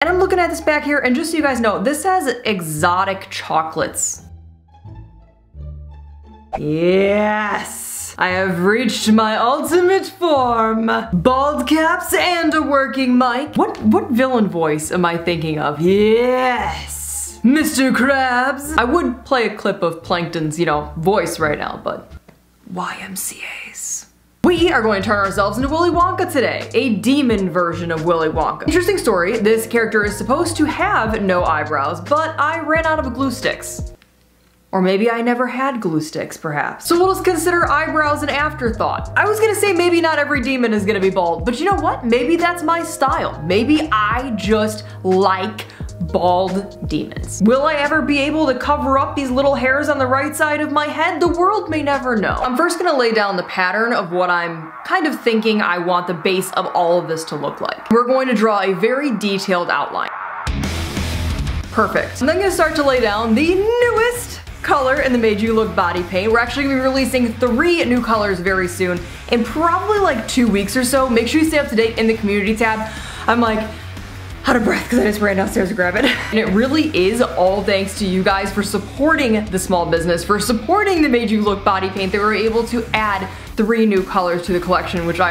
And I'm looking at this back here, and just so you guys know, this says exotic chocolates. Yes! I have reached my ultimate form. Bald caps and a working mic. What villain voice am I thinking of? Yes! Mr. Krabs! I would play a clip of Plankton's, you know, voice right now, but YMCA's. We are going to turn ourselves into Willy Wonka today, a demon version of Willy Wonka. Interesting story, this character is supposed to have no eyebrows, but I ran out of glue sticks. Or maybe I never had glue sticks, perhaps. So we'll just consider eyebrows an afterthought. I was gonna say maybe not every demon is gonna be bald, but you know what? Maybe that's my style. Maybe I just like bald demons. Will I ever be able to cover up these little hairs on the right side of my head? The world may never know. I'm first gonna lay down the pattern of what I'm kind of thinking I want the base of all of this to look like. We're going to draw a very detailed outline. Perfect. I'm then gonna start to lay down the newest color in the Madeyewlook body paint. We're actually gonna be releasing 3 new colors very soon, in probably like 2 weeks or so. Make sure you stay up to date in the community tab. I'm like, out of breath because I just ran downstairs to grab it. And it really is all thanks to you guys for supporting the small business, for supporting the Madeyewlook body paint. They were able to add 3 new colors to the collection, which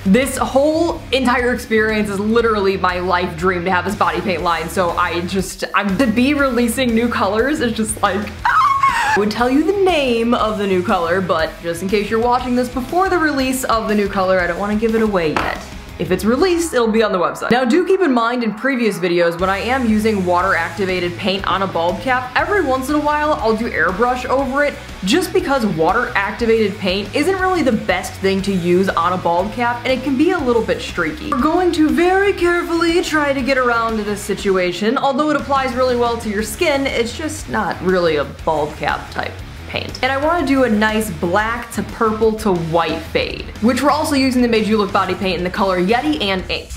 this whole entire experience is literally my life dream to have this body paint line. So to be releasing new colors is just like, I would tell you the name of the new color, but just in case you're watching this before the release of the new color, I don't want to give it away yet. If it's released, it'll be on the website. Now do keep in mind in previous videos when I am using water activated paint on a bulb cap, every once in a while I'll do airbrush over it just because water activated paint isn't really the best thing to use on a bulb cap and it can be a little bit streaky. We're going to very carefully try to get around to this situation. Although it applies really well to your skin, it's just not really a bulb cap type paint. And I want to do a nice black to purple to white fade, which we're also using the Madeyewlook body paint in the color Yeti and Ink.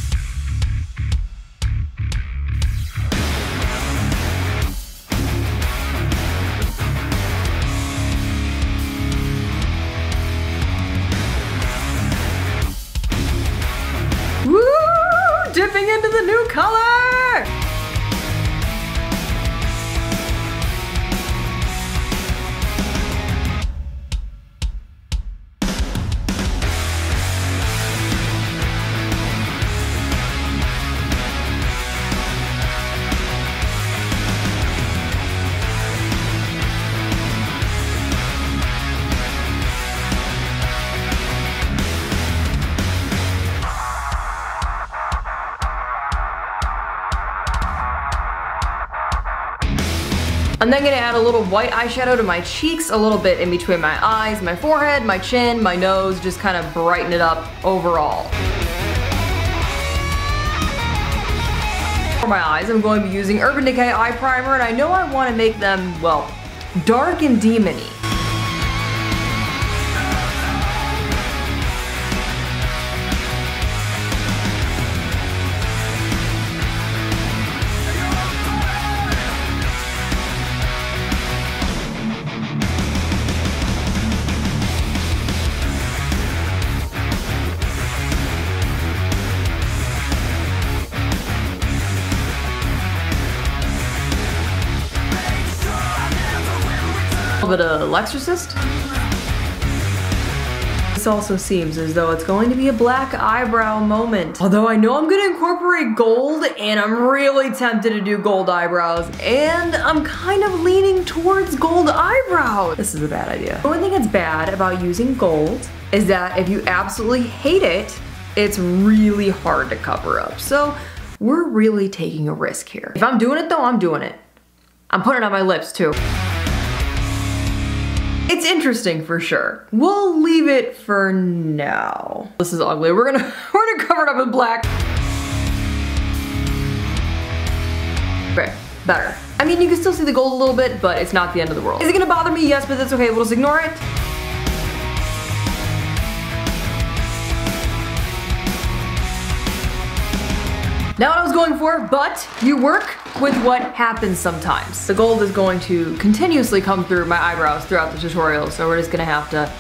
Woo! Dipping into the new color! I'm then gonna add a little white eyeshadow to my cheeks, a little bit in between my eyes, my forehead, my chin, my nose, just kind of brighten it up overall. For my eyes, I'm going to be using Urban Decay eye primer, and I know I want to make them, well, dark and demon-y. A little bit of L'Exorcist. This also seems as though it's going to be a black eyebrow moment. Although I know I'm gonna incorporate gold and I'm really tempted to do gold eyebrows and I'm kind of leaning towards gold eyebrows. This is a bad idea. The only thing that's bad about using gold is that if you absolutely hate it, it's really hard to cover up. So we're really taking a risk here. If I'm doing it though, I'm doing it. I'm putting it on my lips too. It's interesting for sure. We'll leave it for now. This is ugly. We're gonna cover it up with black. Okay, better. I mean, you can still see the gold a little bit, but it's not the end of the world. Is it gonna bother me? Yes, but that's okay. We'll just ignore it. Not what I was going for, but you work with what happens sometimes. The gold is going to continuously come through my eyebrows throughout the tutorial, so we're just gonna have to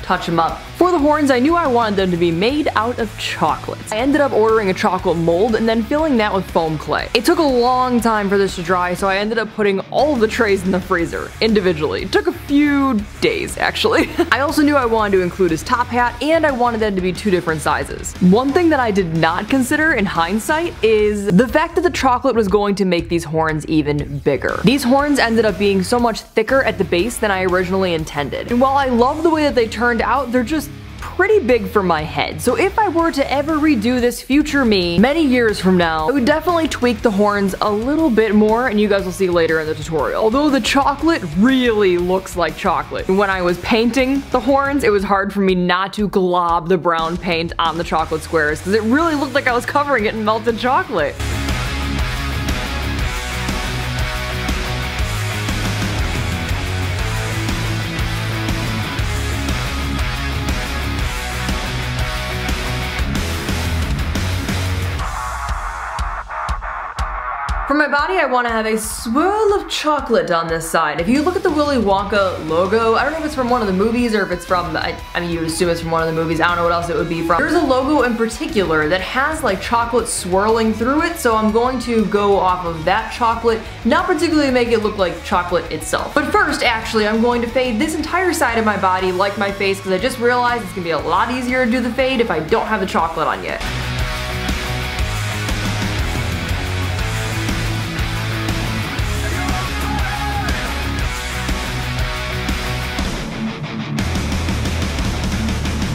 touch them up. For the horns, I knew I wanted them to be made out of chocolate. I ended up ordering a chocolate mold and then filling that with foam clay. It took a long time for this to dry, so I ended up putting all of the trays in the freezer individually. It took a few days, actually. I also knew I wanted to include his top hat, and I wanted them to be 2 different sizes. One thing that I did not consider in hindsight is the fact that the chocolate was going to make these horns even bigger. These horns ended up being so much thicker at the base than I originally intended. And while I love the way that they turned out, they're just pretty big for my head. So if I were to ever redo this future me many years from now, I would definitely tweak the horns a little bit more, and you guys will see later in the tutorial. Although the chocolate really looks like chocolate. When I was painting the horns, it was hard for me not to glob the brown paint on the chocolate squares because it really looked like I was covering it in melted chocolate. For my body, I want to have a swirl of chocolate on this side. If you look at the Willy Wonka logo, I don't know if it's from one of the movies or if it's from, I mean, you would assume it's from one of the movies. I don't know what else it would be from. There's a logo in particular that has like chocolate swirling through it, so I'm going to go off of that chocolate, not particularly make it look like chocolate itself. But first, actually, I'm going to fade this entire side of my body like my face, because I just realized it's going to be a lot easier to do the fade if I don't have the chocolate on yet.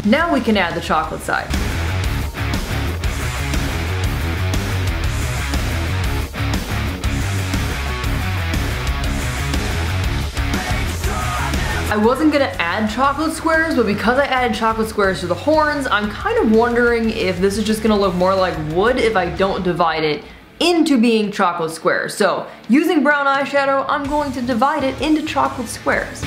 Now we can add the chocolate side. I wasn't gonna add chocolate squares, but because I added chocolate squares to the horns, I'm kind of wondering if this is just gonna look more like wood if I don't divide it into being chocolate squares. So, using brown eyeshadow, I'm going to divide it into chocolate squares.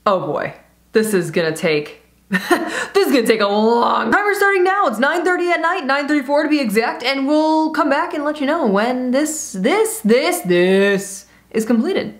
Oh boy, this is gonna take a long time. We're starting now. It's 9:30 at night, 9:34 to be exact, and we'll come back and let you know when this is completed.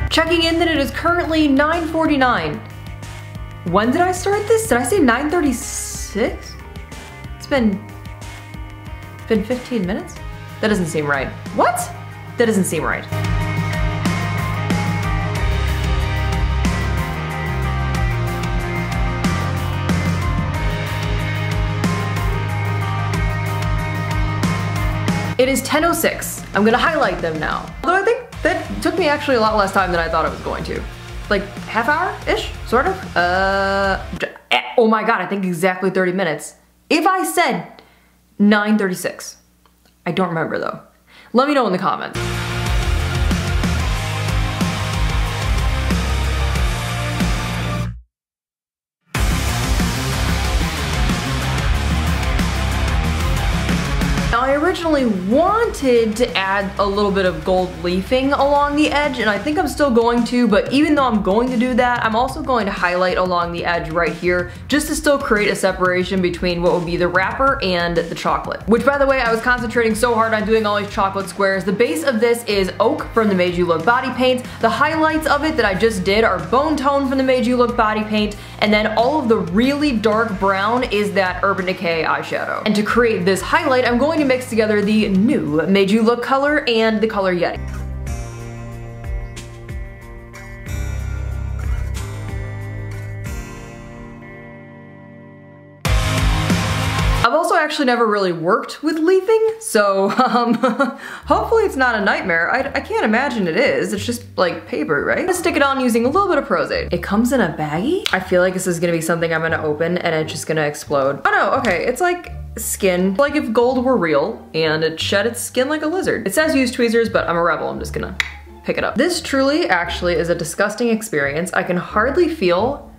Checking in that it is currently 9:49. When did I start this? Did I say 9:36? It's been 15 minutes? That doesn't seem right. What? That doesn't seem right. It is 10:06. I'm gonna highlight them now. Although I think that took me actually a lot less time than I thought it was going to. Like half hour-ish, sort of? Oh my god, I think exactly 30 minutes. If I said 9:36. I don't remember though. Let me know in the comments. Now I originally wanted to add a little bit of gold leafing along the edge, and I think I'm still going to, but even though I'm going to do that, I'm also going to highlight along the edge right here, just to still create a separation between what would be the wrapper and the chocolate. Which, by the way, I was concentrating so hard on doing all these chocolate squares. The base of this is oak from the Madeyewlook body paint. The highlights of it that I just did are bone tone from the Madeyewlook body paint, and then all of the really dark brown is that Urban Decay eyeshadow. And to create this highlight, I'm going to mix together the new Madeyewlook color and the color Yeti. I've also actually never really worked with leafing, so hopefully it's not a nightmare. I can't imagine it is. It's just like paper, right? I'm gonna stick it on using a little bit of Prozade. It comes in a baggie? I feel like this is gonna be something I'm gonna open and it's just gonna explode. Oh no, okay, it's like skin. Like if gold were real and it shed its skin like a lizard. It says use tweezers, but I'm a rebel, I'm just gonna pick it up. This truly actually is a disgusting experience. I can hardly feel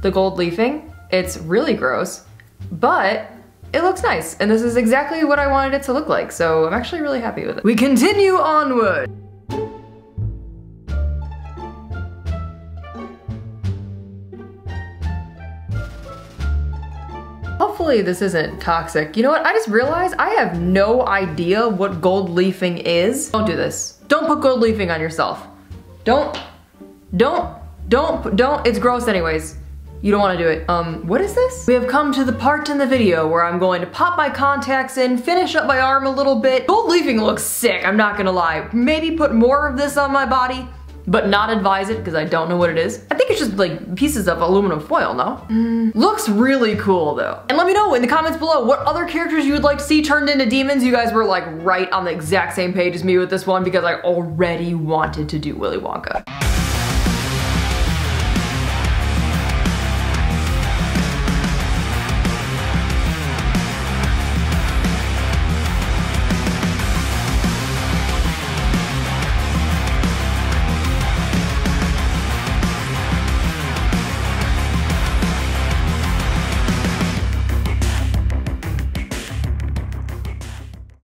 the gold leafing. It's really gross, but it looks nice, and this is exactly what I wanted it to look like, so I'm actually really happy with it. We continue onward. Hopefully this isn't toxic. You know what, I just realized I have no idea what gold leafing is. Don't do this. Don't put gold leafing on yourself. Don't, it's gross anyways. You don't want to do it. What is this? We have come to the part in the video where I'm going to pop my contacts in, finish up my arm a little bit. Gold leafing looks sick, I'm not gonna lie. Maybe put more of this on my body, but not advise it because I don't know what it is. I think it's just like pieces of aluminum foil, no? Looks really cool though. And let me know in the comments below what other characters you would like to see turned into demons. You guys were like right on the exact same page as me with this one because I already wanted to do Willy Wonka.